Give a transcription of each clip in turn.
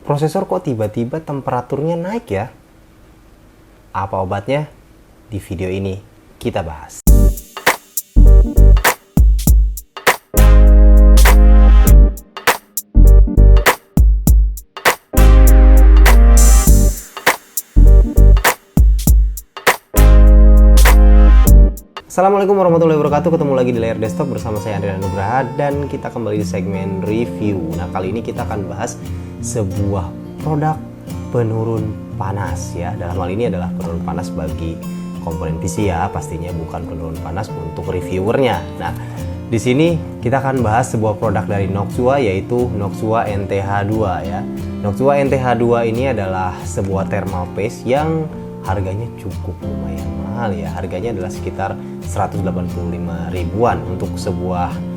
Prosesor kok tiba-tiba temperaturnya naik ya? Apa obatnya? Di video ini kita bahas. Assalamualaikum warahmatullahi wabarakatuh. Ketemu lagi di layar desktop bersama saya Andrian Nugraha, dan kita kembali di segmen review. Nah, kali ini kita akan bahas sebuah produk penurun panas ya. Dalam hal ini adalah penurun panas bagi komponen PC ya, pastinya bukan penurun panas untuk reviewernya. Nah, di sini kita akan bahas sebuah produk dari Noxua, yaitu Noxua NTH2 ya. Noxua NTH2 ini adalah sebuah thermal paste yang harganya cukup lumayan mahal ya. Harganya adalah sekitar 185 ribuan. Untuk sebuah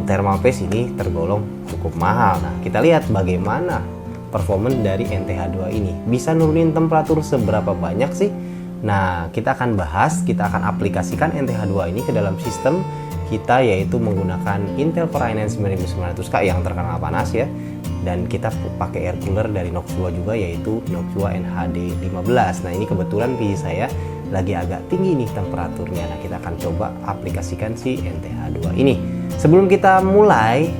thermal paste ini tergolong cukup mahal. Nah, kita lihat bagaimana performance dari NTH2 ini. Bisa nurunin temperatur seberapa banyak sih? Nah, kita akan bahas, kita akan aplikasikan NTH2 ini ke dalam sistem kita, yaitu menggunakan Intel Core i9 9900K yang terkenal panas ya. Dan kita pakai air cooler dari Noxua juga, yaitu Noxua NHD 15. Nah, ini kebetulan PC saya lagi agak tinggi nih temperaturnya. Nah, kita akan coba aplikasikan si NTH2 ini. Sebelum kita mulai,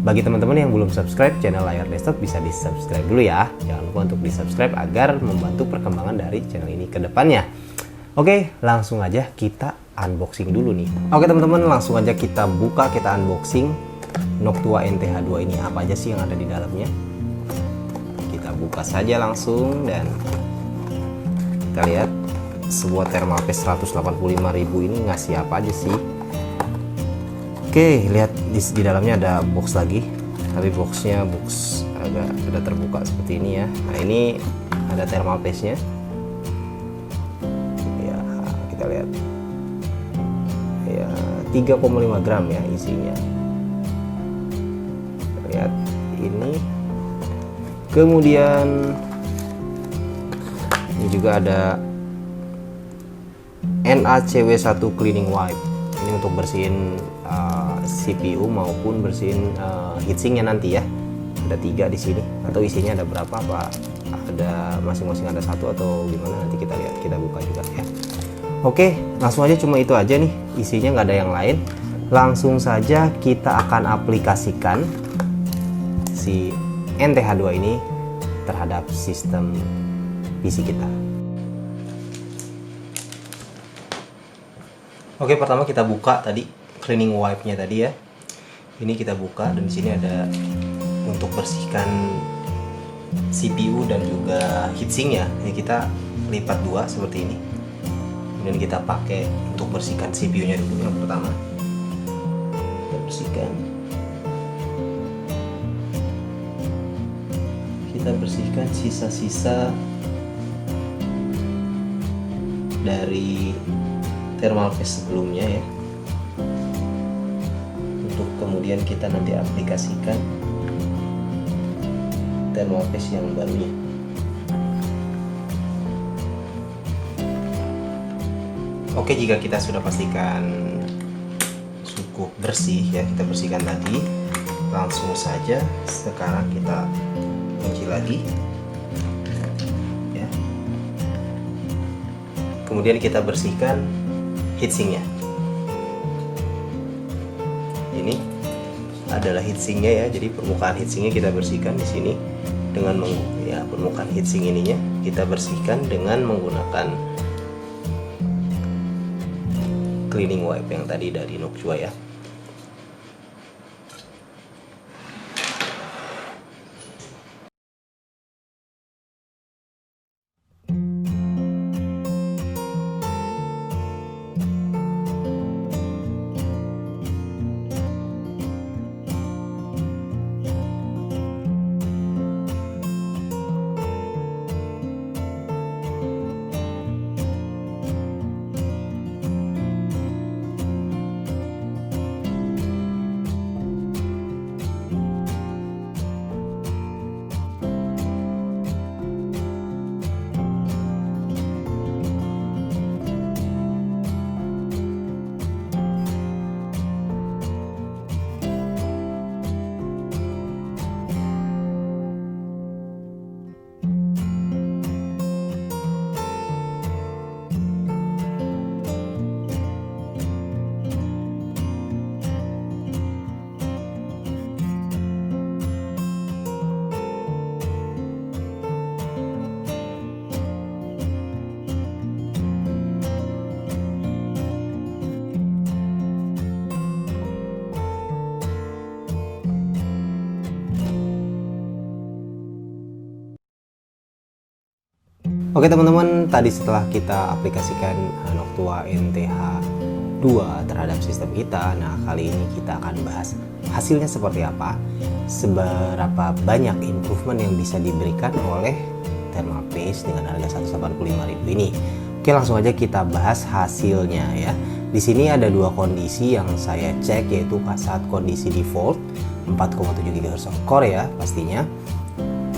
bagi teman-teman yang belum subscribe channel layar desktop, bisa di subscribe dulu ya. Jangan lupa untuk di subscribe agar membantu perkembangan dari channel ini ke depannya. Oke, langsung aja kita unboxing dulu nih. Oke teman-teman, langsung aja kita buka, kita unboxing Noxua NTH2 ini. Apa aja sih yang ada di dalamnya? Kita buka saja langsung, dan kita lihat sebuah thermal paste 185.000 ini ngasih apa aja sih. Oke, lihat di dalamnya ada box lagi, tapi boxnya agak sudah terbuka seperti ini ya. Nah, ini ada thermal paste nya ya, kita lihat ya, 3,5 gram ya isinya. Lihat ini, kemudian ini juga ada NaCW1 cleaning wipe. Ini untuk bersihin CPU maupun bersihin heatsinknya nanti ya. Ada 3 di sini, atau isinya ada berapa, Pak? Ada masing-masing ada 1 atau gimana, nanti kita lihat, kita buka juga ya. Oke, langsung aja, cuma itu aja nih isinya, nggak ada yang lain. Langsung saja kita akan aplikasikan si NTH2 ini terhadap sistem PC kita. Oke, pertama kita buka tadi cleaning wipe-nya tadi ya. Ini kita buka, dan di sini ada untuk bersihkan CPU dan juga heatsink ya. Ini kita lipat 2 seperti ini. Kemudian kita pakai untuk bersihkan CPU-nya dulu yang pertama. Kita bersihkan. Kita bersihkan sisa-sisa dari thermal paste sebelumnya ya, untuk kemudian kita nanti aplikasikan thermal paste yang barunya. Oke, jika kita sudah pastikan cukup bersih ya, kita bersihkan tadi, langsung saja sekarang kita kunci lagi ya. Kemudian kita bersihkan heatsinknya. Ini adalah heatsinknya ya, jadi permukaan heatsinknya kita bersihkan di sini dengan permukaan heatsink ininya kita bersihkan dengan menggunakan cleaning wipe yang tadi dari Noxua ya. Oke teman-teman, tadi setelah kita aplikasikan Noctua NTH 2 terhadap sistem kita, nah kali ini kita akan bahas hasilnya seperti apa, seberapa banyak improvement yang bisa diberikan oleh thermal paste dengan harga 185.000 ini. Oke, langsung aja kita bahas hasilnya ya. Di sini ada dua kondisi yang saya cek, yaitu saat kondisi default 4,7 GHz core ya pastinya.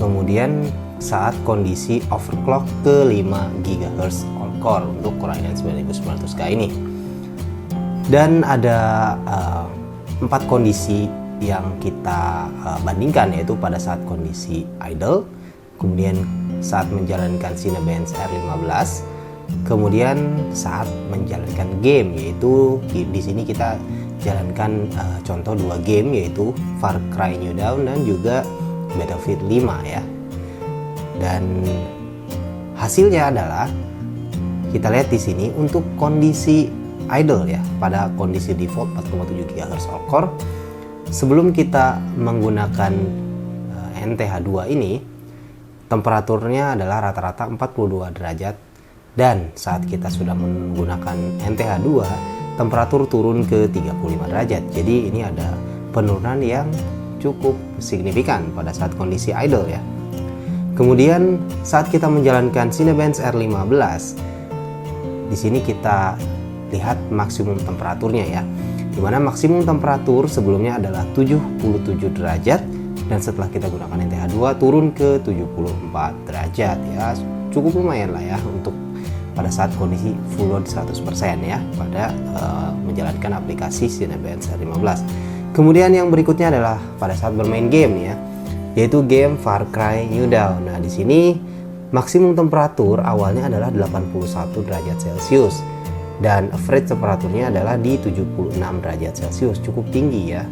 Kemudian saat kondisi overclock ke 5 GHz core untuk Core i9 9900K ini. Dan ada 4 kondisi yang kita bandingkan, yaitu pada saat kondisi idle, kemudian saat menjalankan Cinebench R15, kemudian saat menjalankan game, yaitu di sini kita jalankan contoh 2 game, yaitu Far Cry New Dawn dan juga Battlefield 5 ya. Dan hasilnya adalah kita lihat di sini untuk kondisi idle ya, pada kondisi default 4,7 GHz core, sebelum kita menggunakan NTH2 ini, temperaturnya adalah rata-rata 42 derajat, dan saat kita sudah menggunakan NTH2, temperatur turun ke 35 derajat. Jadi ini ada penurunan yang cukup signifikan pada saat kondisi idle ya. Kemudian saat kita menjalankan Cinebench R15, di sini kita lihat maksimum temperaturnya ya, dimana maksimum temperatur sebelumnya adalah 77 derajat, dan setelah kita gunakan NTH2 turun ke 74 derajat ya. Cukup lumayan lah ya untuk pada saat kondisi full load 100% ya, pada menjalankan aplikasi Cinebench R15. Kemudian yang berikutnya adalah pada saat bermain game ya, yaitu game Far Cry New Dawn. Nah, di sini maksimum temperatur awalnya adalah 81 derajat Celcius dan average temperaturnya adalah di 76 derajat Celcius, cukup tinggi ya.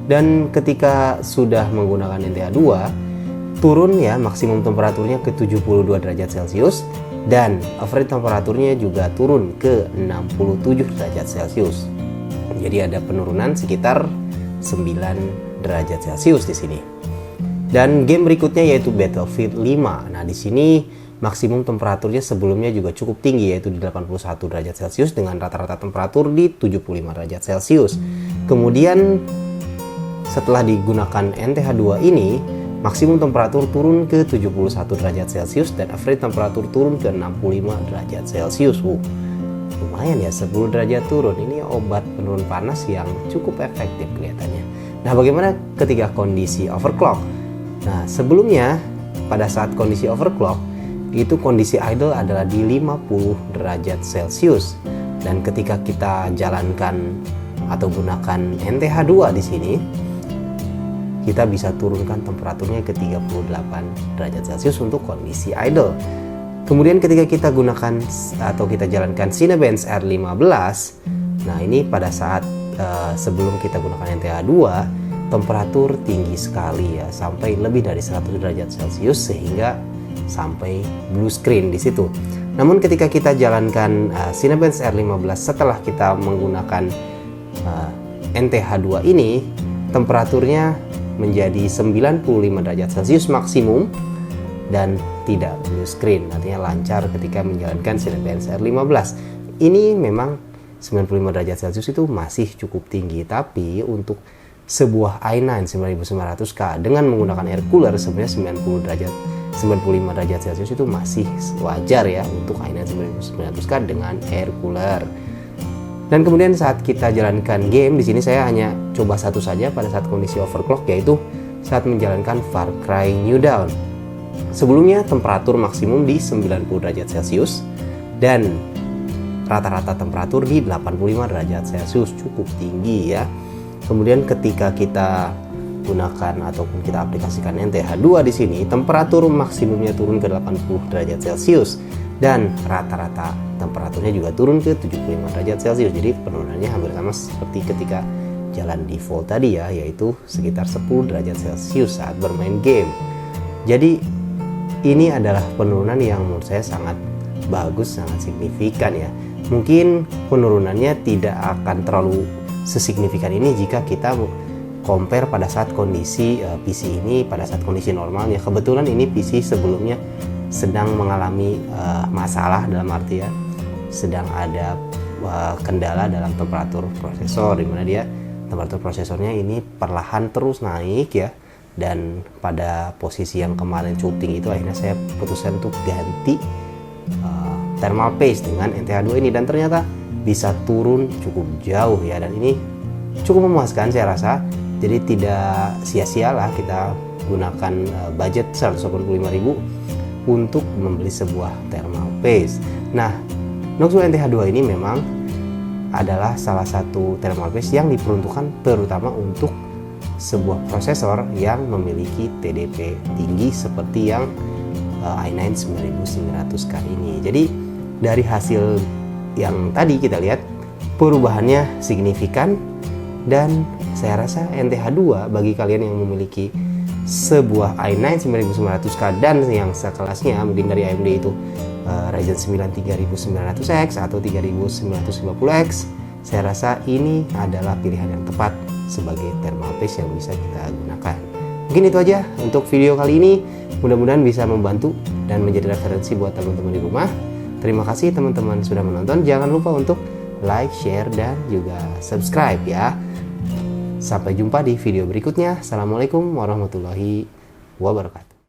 Dan ketika sudah menggunakan NTH2, turun ya maksimum temperaturnya ke 72 derajat Celcius dan average temperaturnya juga turun ke 67 derajat Celcius. Jadi ada penurunan sekitar 9 derajat Celcius di sini. Dan game berikutnya yaitu Battlefield 5. Nah, di sini maksimum temperaturnya sebelumnya juga cukup tinggi, yaitu di 81 derajat Celcius dengan rata-rata temperatur di 75 derajat Celcius. Kemudian setelah digunakan NTH2 ini, maksimum temperatur turun ke 71 derajat Celcius dan average temperatur turun ke 65 derajat Celcius. Lumayan ya, 10 derajat turun. Ini obat penurun panas yang cukup efektif kelihatannya. Nah, bagaimana ketika kondisi overclock? Nah, sebelumnya pada saat kondisi overclock itu kondisi idle adalah di 50 derajat Celcius, dan ketika kita jalankan atau gunakan NTH2 di sini, kita bisa turunkan temperaturnya ke 38 derajat Celcius untuk kondisi idle. Kemudian ketika kita gunakan atau kita jalankan Cinebench R15, nah ini pada saat sebelum kita gunakan NTH2, temperatur tinggi sekali ya, sampai lebih dari 100 derajat Celcius sehingga sampai blue screen di situ. Namun ketika kita jalankan Cinebench R15 setelah kita menggunakan NTH2 ini, temperaturnya menjadi 95 derajat Celcius maksimum dan tidak blue screen, artinya lancar ketika menjalankan Cinebench R15. Ini memang 95 derajat Celcius itu masih cukup tinggi, tapi untuk sebuah i9 9900K dengan menggunakan air cooler sebenarnya 95 derajat Celcius itu masih wajar ya untuk i9 9900K dengan air cooler. Dan kemudian saat kita jalankan game, di sini saya hanya coba satu saja pada saat kondisi overclock, yaitu saat menjalankan Far Cry New Dawn. Sebelumnya temperatur maksimum di 90 derajat Celcius dan rata-rata temperatur di 85 derajat Celcius, cukup tinggi ya. Kemudian ketika kita gunakan ataupun kita aplikasikan NTH2 di sini, temperatur maksimumnya turun ke 80 derajat Celcius dan rata-rata temperaturnya juga turun ke 75 derajat Celcius. Jadi penurunannya hampir sama seperti ketika jalan default tadi ya, yaitu sekitar 10 derajat Celcius saat bermain game. Jadi ini adalah penurunan yang menurut saya sangat bagus, sangat signifikan ya. Mungkin penurunannya tidak akan terlalu sesignifikan ini jika kita compare pada saat kondisi PC ini pada saat kondisi normalnya. Kebetulan ini PC sebelumnya sedang mengalami masalah, dalam artian sedang ada kendala dalam temperatur prosesor, di mana dia temperatur prosesornya ini perlahan terus naik ya. Dan pada posisi yang kemarin syuting itu akhirnya saya putuskan untuk ganti thermal paste dengan NTH2 ini, dan ternyata bisa turun cukup jauh ya, dan ini cukup memuaskan saya rasa. Jadi tidak sia-sialah kita gunakan budget 185.000 untuk membeli sebuah thermal paste. Nah, Knoxwood NTH2 ini memang adalah salah satu thermal paste yang diperuntukkan terutama untuk sebuah prosesor yang memiliki TDP tinggi seperti yang i9 9900K ini. Jadi dari hasil yang tadi kita lihat perubahannya signifikan, dan saya rasa NTH2 bagi kalian yang memiliki sebuah i9 9900K dan yang sekelasnya mungkin dari AMD itu Ryzen 9 3900X atau 3950X, saya rasa ini adalah pilihan yang tepat sebagai thermal paste yang bisa kita gunakan. Mungkin itu aja untuk video kali ini, mudah-mudahan bisa membantu dan menjadi referensi buat teman-teman di rumah. Terima kasih teman-teman sudah menonton, jangan lupa untuk like, share, dan juga subscribe ya. Sampai jumpa di video berikutnya. Assalamualaikum warahmatullahi wabarakatuh.